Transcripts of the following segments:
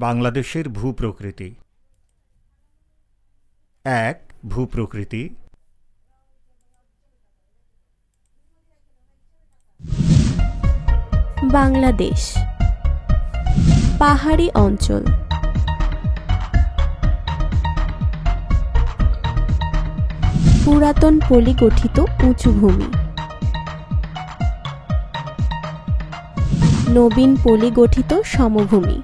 বাংলাদেশের ভূপ্রকৃতি। ১. ভূপ্রকৃতি। বাংলাদেশ পাহাড়ি অঞ্চল। পুরাতন পলি গঠিত উঁচু ভূমি। নবীন পলি গঠিত সমভূমি।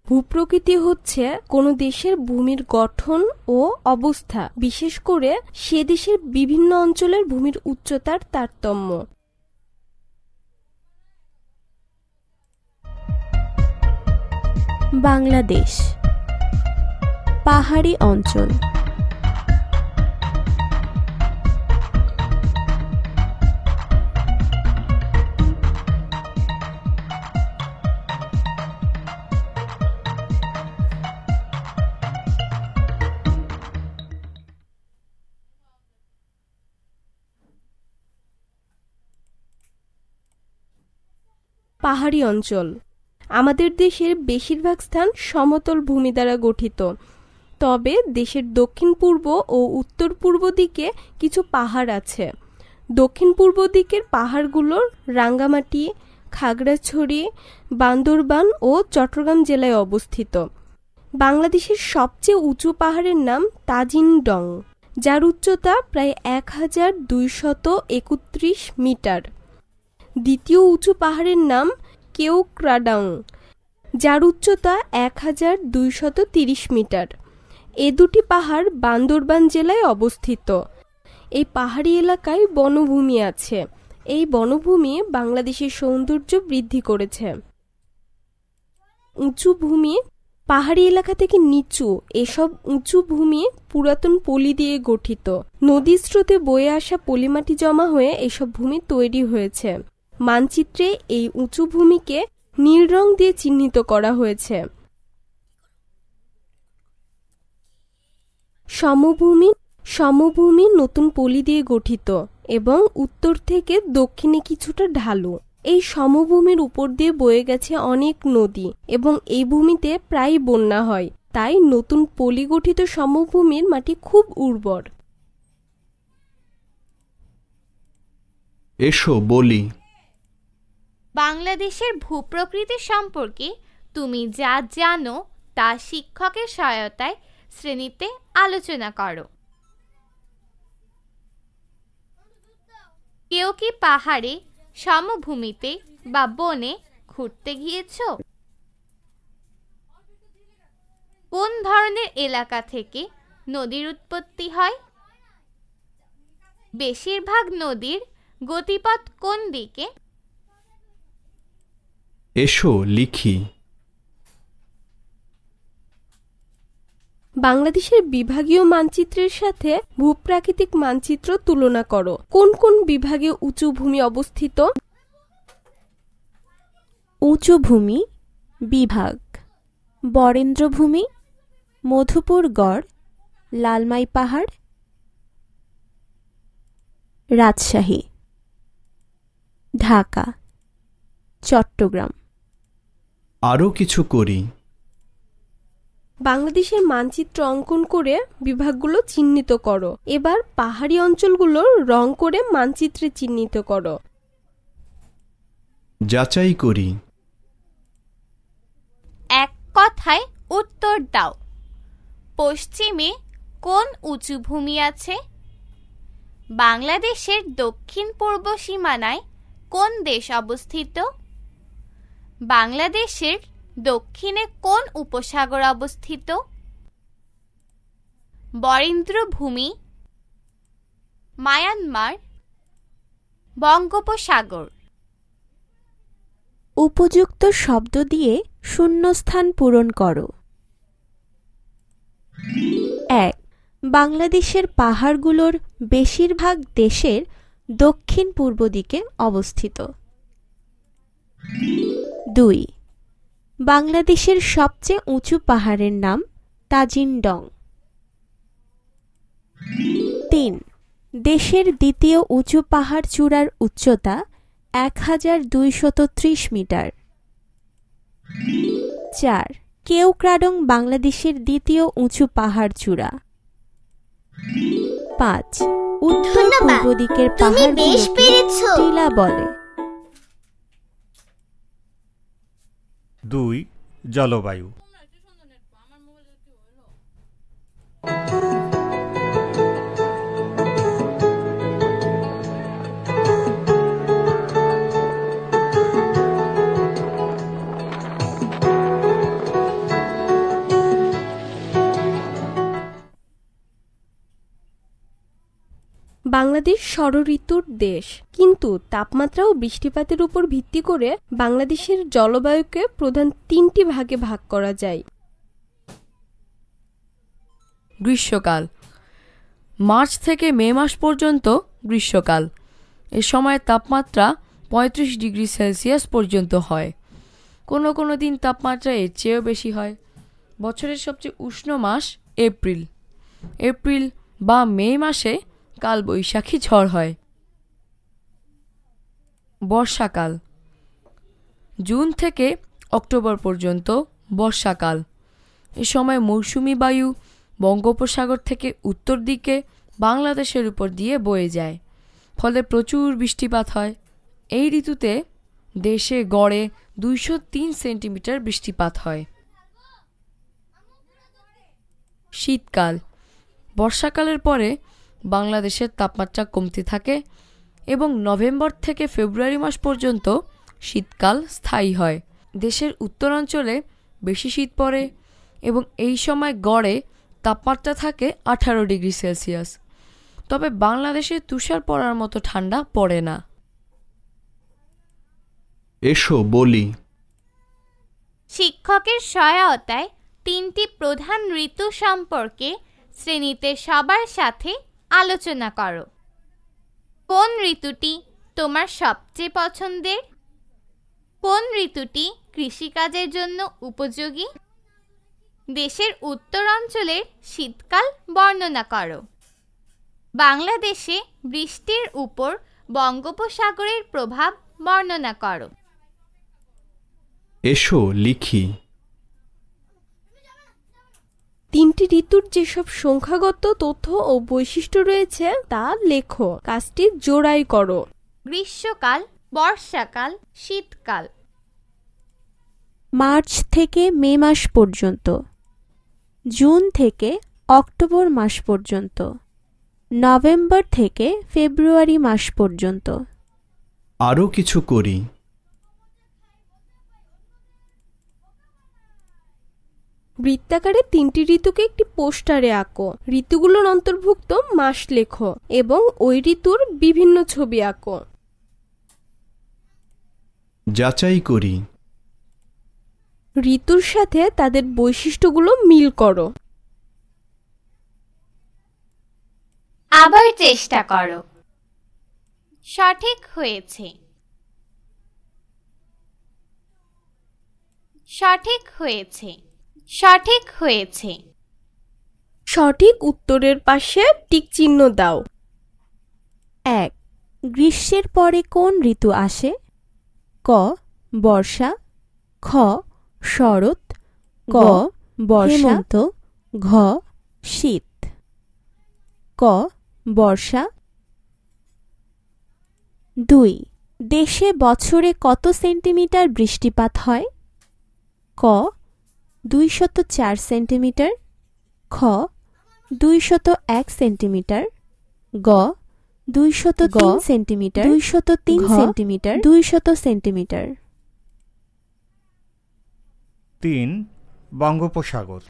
ভূপ্রকৃতি হচ্ছে কোনো দেশের ভূমির গঠন ও অবস্থা, বিশেষ করে সে দেশের বিভিন্ন অঞ্চলের ভূমির উচ্চতার তারতম্য। বাংলাদেশ পাহাড়ি অঞ্চল। পাহাড়ি অঞ্চল আমাদের দেশের বেশিরভাগ স্থান সমতল ভূমি দ্বারা গঠিত, তবে দেশের দক্ষিণ পূর্ব ও উত্তর পূর্ব দিকে কিছু পাহাড় আছে। দক্ষিণ পূর্ব দিকের পাহাড়গুলোর রাঙ্গামাটি, খাগড়াছড়ি, বান্দরবান ও চট্টগ্রাম জেলায় অবস্থিত। বাংলাদেশের সবচেয়ে উঁচু পাহাড়ের নাম তাজিন ডং, যার উচ্চতা প্রায় 1231 মিটার। দ্বিতীয় উঁচু পাহাড়ের নাম কেওক্রাডাং, যার উচ্চতা 1230 মিটার। এ দুটি পাহাড় বান্দরবান জেলায় অবস্থিত। এই পাহাড়ি এলাকায় বনভূমি আছে। এই বনভূমি বাংলাদেশের সৌন্দর্য বৃদ্ধি করেছে। উঁচু ভূমি পাহাড়ি এলাকা থেকে নিচু, এসব উঁচু ভূমি পুরাতন পলি দিয়ে গঠিত। নদীর স্রোতে বয়ে আসা পলিমাটি জমা হয়ে এসব ভূমি তৈরি হয়েছে। মানচিত্রে এই উঁচু ভূমিকে নীল রং দিয়ে চিহ্নিত করা হয়েছে। সমভূমি নতুন পলি দিয়ে গঠিত এবং উত্তর থেকে দক্ষিণে কিছুটা ঢালু। এই সমভূমির উপর দিয়ে বয়ে গেছে অনেক নদী এবং এই ভূমিতে প্রায় বন্যা হয়, তাই নতুন পলি গঠিত সমভূমির মাটি খুব উর্বর। এসো বলি, বাংলাদেশের ভূপ্রকৃতি সম্পর্কে তুমি যা জানো তা শিক্ষকের সহায়তায় শ্রেণীতে আলোচনা করো। কেউ কি পাহাড়ে, সমভূমিতে বা বনে ঘুরতে গিয়েছ? কোন ধরনের এলাকা থেকে নদীর উৎপত্তি হয়? বেশিরভাগ নদীর গতিপথ কোন দিকে? এসো লিখি। বাংলাদেশের বিভাগীয় মানচিত্রের সাথে ভূপ্রাকৃতিক মানচিত্র তুলনা করো। কোন কোন বিভাগে উঁচু ভূমি অবস্থিত? উঁচু ভূমি বিভাগ: বরেন্দ্রভূমি, মধুপুরগড়, লালমাই পাহাড়, রাজশাহী, ঢাকা, চট্টগ্রাম। আরও কিছু করি। বাংলাদেশের মানচিত্র অঙ্কন করে বিভাগগুলো চিহ্নিত করো। এবার পাহাড়ি অঞ্চলগুলো রং করে মানচিত্রে চিহ্নিত করো। যাচাই করি। এক কথায় উত্তর দাও। পশ্চিমে কোন উঁচু ভূমি আছে? বাংলাদেশের দক্ষিণ পূর্ব সীমানায় কোন দেশ অবস্থিত? বাংলাদেশের দক্ষিণে কোন উপসাগর অবস্থিত? বরেন্দ্রভূমি, মায়ানমার, বঙ্গোপসাগর। উপযুক্ত শব্দ দিয়ে শূন্যস্থান পূরণ করো। ১. বাংলাদেশের পাহাড়গুলোর বেশিরভাগ দেশের দক্ষিণ পূর্ব দিকে অবস্থিত। ২. বাংলাদেশের সবচেয়ে উঁচু পাহাড়ের নাম তাজিন ডং। ৩. দেশের দ্বিতীয় উঁচু পাহাড় চূড়ার উচ্চতা 1230 মিটার। 4. কেওক্রাডং বাংলাদেশের দ্বিতীয় উঁচু পাহাড় চূড়া। 5. উত্তর পূর্ব দিকের পাহাড়গুলোকে টিলা বলে। 2. জলবায়ু। বাংলাদেশ ষড়ঋতুর দেশ, কিন্তু তাপমাত্রা ও বৃষ্টিপাতের উপর ভিত্তি করে বাংলাদেশের জলবায়ুকে প্রধান 3টি ভাগে ভাগ করা যায়। গ্রীষ্মকাল, মার্চ থেকে মে মাস পর্যন্ত গ্রীষ্মকাল। এ সময় তাপমাত্রা 35 ডিগ্রি সেলসিয়াস পর্যন্ত হয়। কোনো কোনো দিন তাপমাত্রা এর চেয়েও বেশি হয়। বছরের সবচেয়ে উষ্ণ মাস এপ্রিল। এপ্রিল বা মে মাসে কালবৈশাখী ঝড় হয়। বর্ষাকাল, জুন থেকে অক্টোবর পর্যন্ত বর্ষাকাল। এ সময় মৌসুমি বায়ু বঙ্গোপসাগর থেকে উত্তর দিকে বাংলাদেশের উপর দিয়ে বয়ে যায়, ফলে প্রচুর বৃষ্টিপাত হয়। এই ঋতুতে দেশে গড়ে 203 সেন্টিমিটার বৃষ্টিপাত হয়। শীতকাল, বর্ষাকালের পরে বাংলাদেশের তাপমাত্রা কমতে থাকে এবং নভেম্বর থেকে ফেব্রুয়ারি মাস পর্যন্ত শীতকাল স্থায়ী হয়। দেশের উত্তরাঞ্চলে বেশি শীত পড়ে এবং এই সময় গড়ে তাপমাত্রা থাকে 18 ডিগ্রি সেলসিয়াস। তবে বাংলাদেশে তুষার পড়ার মতো ঠান্ডা পড়ে না। এসো বলি। শিক্ষকের সহায়তায় 3টি প্রধান ঋতু সম্পর্কে শ্রেণীতে সবার সাথে আলোচনা করো। কোন ঋতুটি তোমার সবচেয়ে পছন্দের? কোন ঋতুটি কৃষিকাজের জন্য উপযোগী? দেশের উত্তরাঞ্চলের শীতকাল বর্ণনা করো। বাংলাদেশে বৃষ্টির উপর বঙ্গোপসাগরের প্রভাব বর্ণনা করো। এসো লিখি। 3টি ঋতুর যেসব সংখ্যাগত তথ্য ও বৈশিষ্ট্য রয়েছে তা লেখো। কাজটি জোড়াই করো। গ্রীষ্মকাল, বর্ষাকাল, শীতকাল। মার্চ থেকে মে মাস পর্যন্ত, জুন থেকে অক্টোবর মাস পর্যন্ত, নভেম্বর থেকে ফেব্রুয়ারি মাস পর্যন্ত। আরও কিছু করি। বৃত্তাকারে 3টি ঋতুকে একটি পোস্টারে আঁকো। ঋতুগুলোর অন্তর্ভুক্ত মাস লেখো এবং ওই ঋতুর বিভিন্ন ছবি আঁকো। যাচাই করি। ঋতুর সাথে তাদের বৈশিষ্ট্যগুলো মিল করো। আবার চেষ্টা করো। সঠিক হয়েছে। সঠিক হয়েছে। সঠিক হয়েছে। সঠিক উত্তরের পাশে টিক চিহ্ন দাও। 1. গ্রীষ্মের পরে কোন ঋতু আসে? ক. বর্ষা, খ. শরৎ, গ. হেমন্ত, ঘ. শীত। ক. বর্ষা। 2. দেশে বছরে কত সেন্টিমিটার বৃষ্টিপাত হয়? ক. 204 সেন্টিমিটার, খ. 201 সেন্টিমিটার, গ. 203 সেন্টিমিটার, 203 সেন্টিমিটার, 200 সেন্টিমিটার। 3. বঙ্গোপসাগর।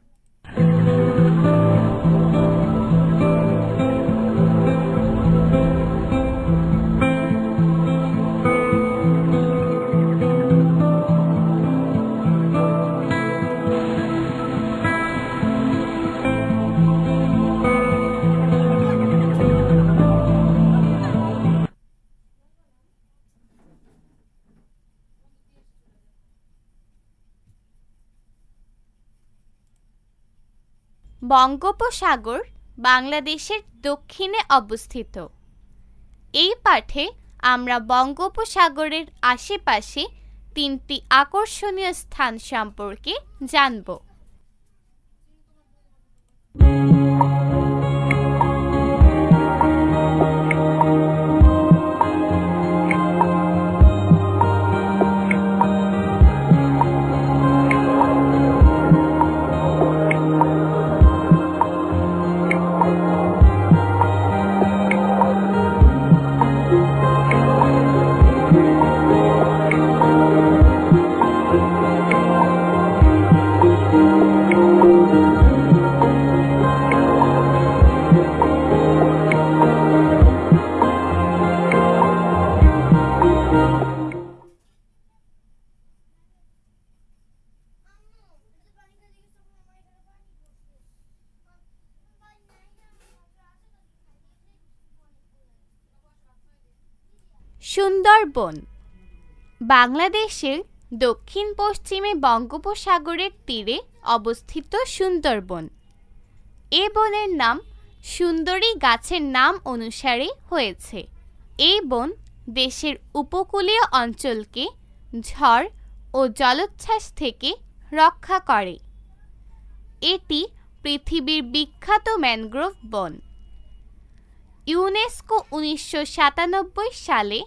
বঙ্গোপসাগর বাংলাদেশের দক্ষিণে অবস্থিত। এই পাঠে আমরা বঙ্গোপসাগরের আশেপাশে 3টি আকর্ষণীয় স্থান সম্পর্কে জানব। সুন্দরবন বাংলাদেশের দক্ষিণ পশ্চিমে বঙ্গোপসাগরের তীরে অবস্থিত সুন্দরবন। এ বনের নাম সুন্দরী গাছের নাম অনুসারে হয়েছে। এই বন দেশের উপকূলীয় অঞ্চলকে ঝড় ও জলোচ্ছ্বাস থেকে রক্ষা করে। এটি পৃথিবীর বিখ্যাত ম্যানগ্রোভ বন। ইউনেস্কো 1997 সালে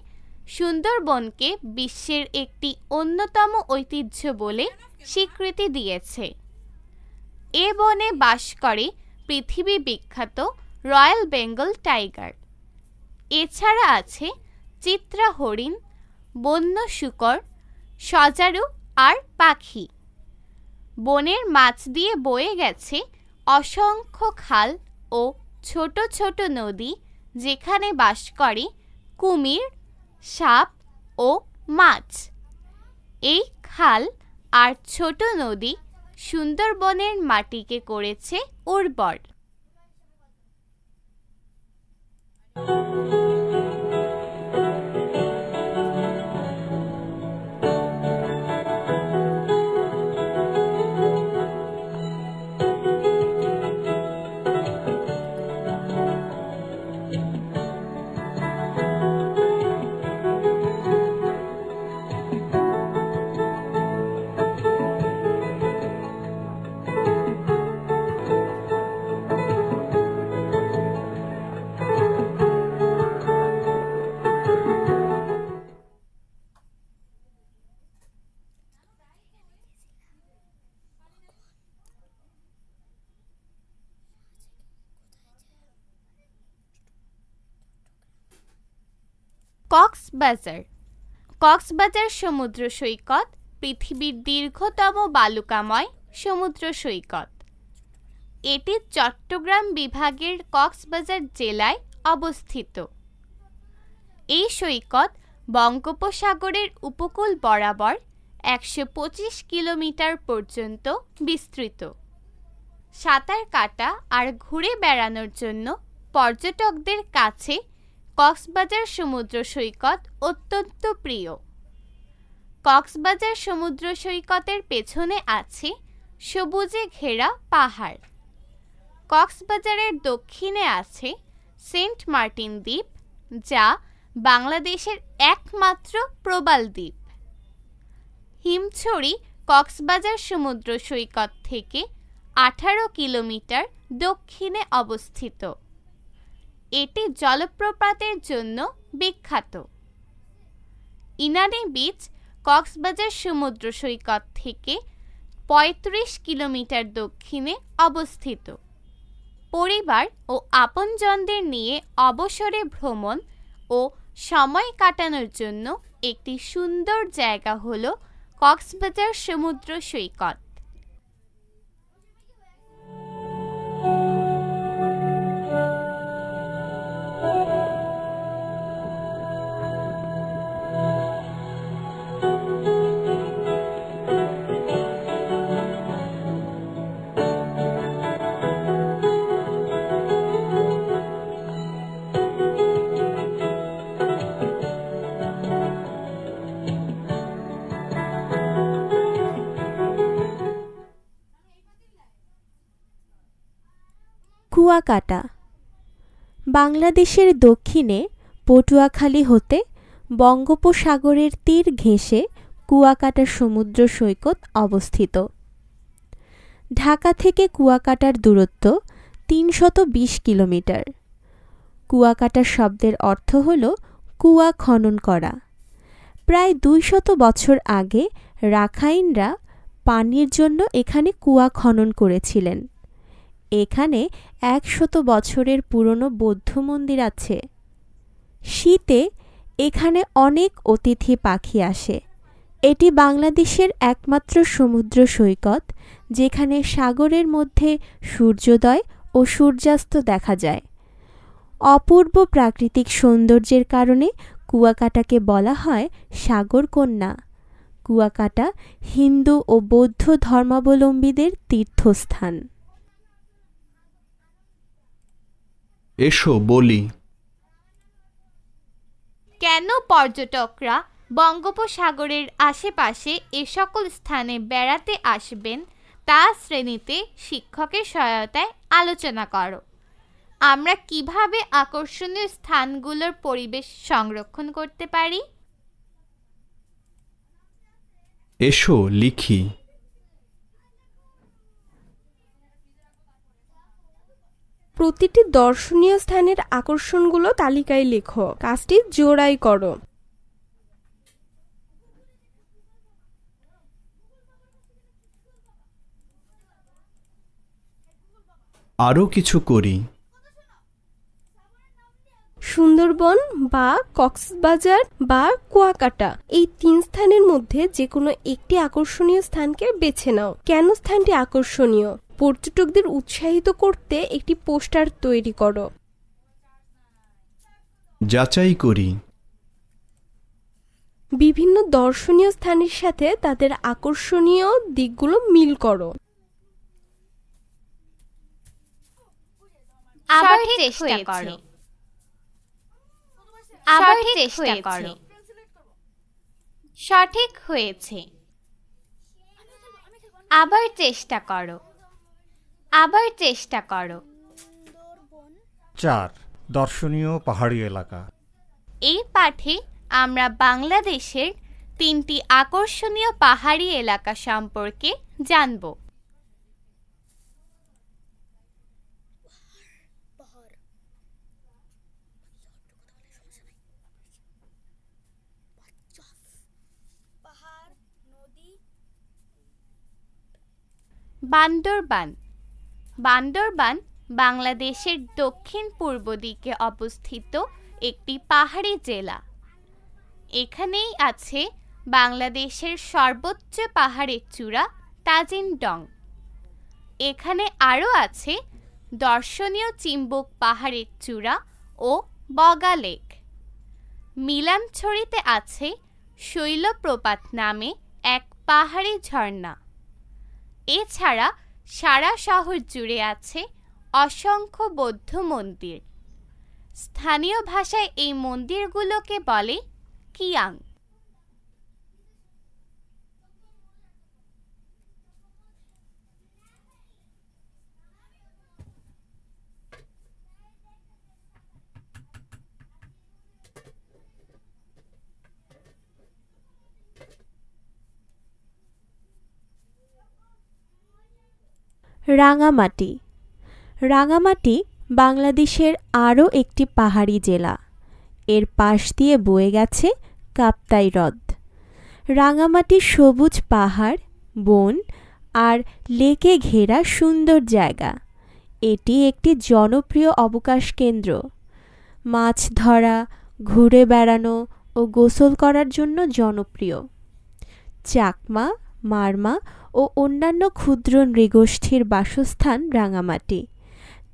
সুন্দরবনকে বিশ্বের একটি অন্যতম ঐতিহ্য বলে স্বীকৃতি দিয়েছে। এ বনে বাস করে পৃথিবী বিখ্যাত রয়্যাল বেঙ্গল টাইগার। এছাড়া আছে চিত্রা হরিণ, বন্য শূকর, সজারু আর পাখি। বনের মাছ দিয়ে বয়ে গেছে অসংখ্য খাল ও ছোট ছোট নদী, যেখানে বাস করে কুমির, সাপ ও মাছ। এই খাল আর ছোট নদী সুন্দরবনের মাটিকে করেছে উর্বর। কক্সবাজার কক্সবাজার সমুদ্র সৈকত পৃথিবীর দীর্ঘতম বালুকাময় সমুদ্র সৈকত। এটি চট্টগ্রাম বিভাগের কক্সবাজার জেলায় অবস্থিত। এই সৈকত বঙ্গোপসাগরের উপকূল বরাবর 125 কিলোমিটার পর্যন্ত বিস্তৃত। সাঁতার কাটা আর ঘুরে বেড়ানোর জন্য পর্যটকদের কাছে কক্সবাজার সমুদ্র সৈকত অত্যন্ত প্রিয়। কক্সবাজার সমুদ্র সৈকতের পেছনে আছে সবুজে ঘেরা পাহাড়। কক্সবাজারের দক্ষিণে আছে সেন্ট মার্টিন দ্বীপ, যা বাংলাদেশের একমাত্র প্রবাল দ্বীপ। হিমছড়ি কক্সবাজার সমুদ্র সৈকত থেকে 18 কিলোমিটার দক্ষিণে অবস্থিত। এটি জলপ্রপাতের জন্য বিখ্যাত। ইনানি বিচ কক্সবাজার সমুদ্র সৈকত থেকে 35 কিলোমিটার দক্ষিণে অবস্থিত। পরিবার ও আপনজনদের নিয়ে অবসরে ভ্রমণ ও সময় কাটানোর জন্য একটি সুন্দর জায়গা হলো কক্সবাজার সমুদ্র সৈকত। কুয়াকাটা বাংলাদেশের দক্ষিণে পটুয়াখালী হতে বঙ্গোপসাগরের তীর ঘেঁষে কুয়াকাটা সমুদ্র সৈকত অবস্থিত। ঢাকা থেকে কুয়াকাটার দূরত্ব ৩২০ কিলোমিটার। কুয়াকাটা শব্দের অর্থ হল কুয়া খনন করা। প্রায় ২০০ বছর আগে রাখাইনরা পানির জন্য এখানে কুয়া খনন করেছিলেন। এখানে ১০০ বছরের পুরনো বৌদ্ধ মন্দির আছে। শীতে এখানে অনেক অতিথি পাখি আসে। এটি বাংলাদেশের একমাত্র সমুদ্র সৈকত যেখানে সাগরের মধ্যে সূর্যোদয় ও সূর্যাস্ত দেখা যায়। অপূর্ব প্রাকৃতিক সৌন্দর্যের কারণে কুয়াকাটাকে বলা হয় সাগরকন্যা। কুয়াকাটা হিন্দু ও বৌদ্ধ ধর্মাবলম্বীদের তীর্থস্থান। এসো বলি। কেন পর্যটকরা বঙ্গোপসাগরের আশেপাশে এ সকল স্থানে বেড়াতে আসবেন তা শ্রেণীতে শিক্ষকের সহায়তায় আলোচনা করো। আমরা কিভাবে আকর্ষণীয় স্থানগুলোর পরিবেশ সংরক্ষণ করতে পারি? এসো লিখি। প্রতিটি দর্শনীয় স্থানের আকর্ষণগুলো তালিকায় লেখো। কাজটি জোড়াই করো। আরও কিছু করি। সুন্দরবন বা কক্সবাজার বা কুয়াকাটা এই ৩ স্থানের মধ্যে যে কোনো একটি আকর্ষণীয় স্থানকে বেছে নাও। কেন স্থানটি আকর্ষণীয়? পর্যটকদের উৎসাহিত করতে একটি পোস্টার তৈরি করো। যাচাই করি। বিভিন্ন দর্শনীয় স্থানের সাথে তাদের আকর্ষণীয় দিকগুলো মিল করো। আবার চেষ্টা করো। আবার চেষ্টা করো। সঠিক হয়েছে। আবার চেষ্টা করো। আবার চেষ্টা করো। ৪. দর্শনীয় পাহাড়ি এলাকা। এই পাঠে আমরা বাংলাদেশের ৩টি আকর্ষণীয় পাহাড়ি এলাকা সম্পর্কে জানব। বান্দরবান। বান্দরবান বাংলাদেশের দক্ষিণ পূর্ব দিকে অবস্থিত একটি পাহাড়ি জেলা। এখানেই আছে বাংলাদেশের সর্বোচ্চ পাহাড়ের চূড়া তাজিন ডং। এখানে আরও আছে দর্শনীয় চিম্বুক পাহাড়ের চূড়া ও বগা লেক। মিলানছড়িতে আছে শৈলপ্রপাত নামে এক পাহাড়ি ঝর্ণা। এছাড়া সারা শহর জুড়ে আছে অসংখ্য বৌদ্ধ মন্দির। স্থানীয় ভাষায় এই মন্দিরগুলোকে বলে কিয়াং। রাঙামাটি। রাঙামাটি বাংলাদেশের আরও একটি পাহাড়ি জেলা। এর পাশ দিয়ে বয়ে গেছে কাপ্তাই হ্রদ। রাঙামাটি সবুজ পাহাড়, বন আর লেকে ঘেরা সুন্দর জায়গা। এটি একটি জনপ্রিয় অবকাশ কেন্দ্র। মাছ ধরা, ঘুরে বেড়ানো ও গোসল করার জন্য জনপ্রিয়। চাকমা, মারমা ও অন্যান্য ক্ষুদ্র নৃগোষ্ঠীর বাসস্থান রাঙামাটি।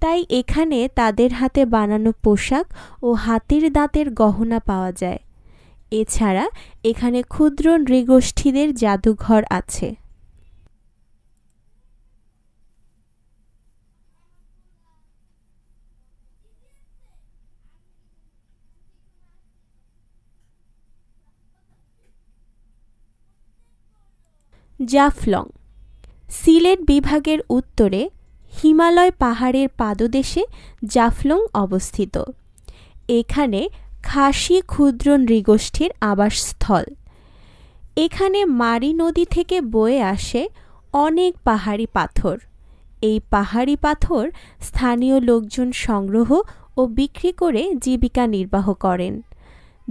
তাই এখানে তাদের হাতে বানানো পোশাক ও হাতির দাঁতের গহনা পাওয়া যায়। এছাড়া এখানে ক্ষুদ্র নৃগোষ্ঠীদের জাদুঘর আছে। জাফলং। সিলেট বিভাগের উত্তরে হিমালয় পাহাড়ের পাদদেশে জাফলং অবস্থিত। এখানে খাসি ক্ষুদ্র নৃগোষ্ঠীর আবাসস্থল। এখানে মারি নদী থেকে বয়ে আসে অনেক পাহাড়ি পাথর। এই পাহাড়ি পাথর স্থানীয় লোকজন সংগ্রহ ও বিক্রি করে জীবিকা নির্বাহ করেন।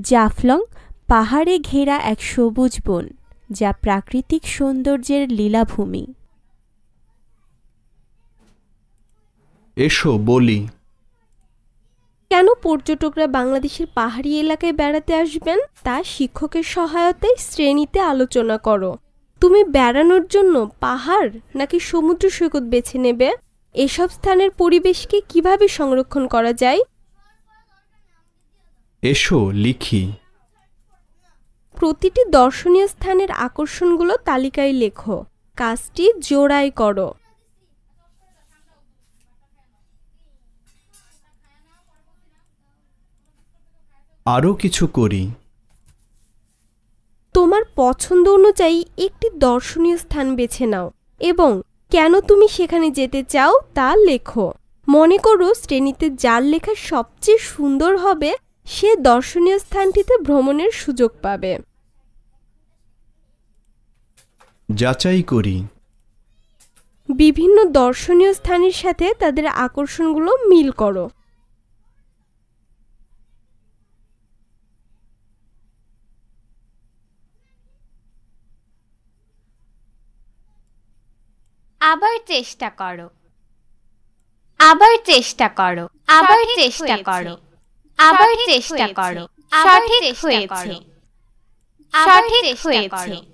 জাফলং পাহাড়ে ঘেরা এক সবুজ বন, যা প্রাকৃতিক সৌন্দর্যের লীলাভূমি। এসো বলি। কেন পর্যটকরা বাংলাদেশের পাহাড়ি এলাকায় বেড়াতে আসবেন তা শিক্ষকের সহায়তায় শ্রেণীতে আলোচনা করো। তুমি বেড়ানোর জন্য পাহাড় নাকি সমুদ্র সৈকত বেছে নেবে? এসব স্থানের পরিবেশকে কিভাবে সংরক্ষণ করা যায়? এসো লিখি। প্রতিটি দর্শনীয় স্থানের আকর্ষণগুলো তালিকায় লেখো। কাজটি জোড়ায় করো। আরও কিছু করি। তোমার পছন্দ অনুযায়ী একটি দর্শনীয় স্থান বেছে নাও এবং কেন তুমি সেখানে যেতে চাও তা লেখো। মনে করো শ্রেণীতে যার লেখা সবচেয়ে সুন্দর হবে সে দর্শনীয় স্থানটিতে ভ্রমণের সুযোগ পাবে। যাচাই করি। বিভিন্ন দর্শনীয় স্থানের সাথে তাদের আকর্ষণগুলো মিল করো। আবার চেষ্টা করো। আবার চেষ্টা করো। আবার চেষ্টা করো। আবার চেষ্টা করো। সঠিক হয়েছে। সঠিক হয়েছে।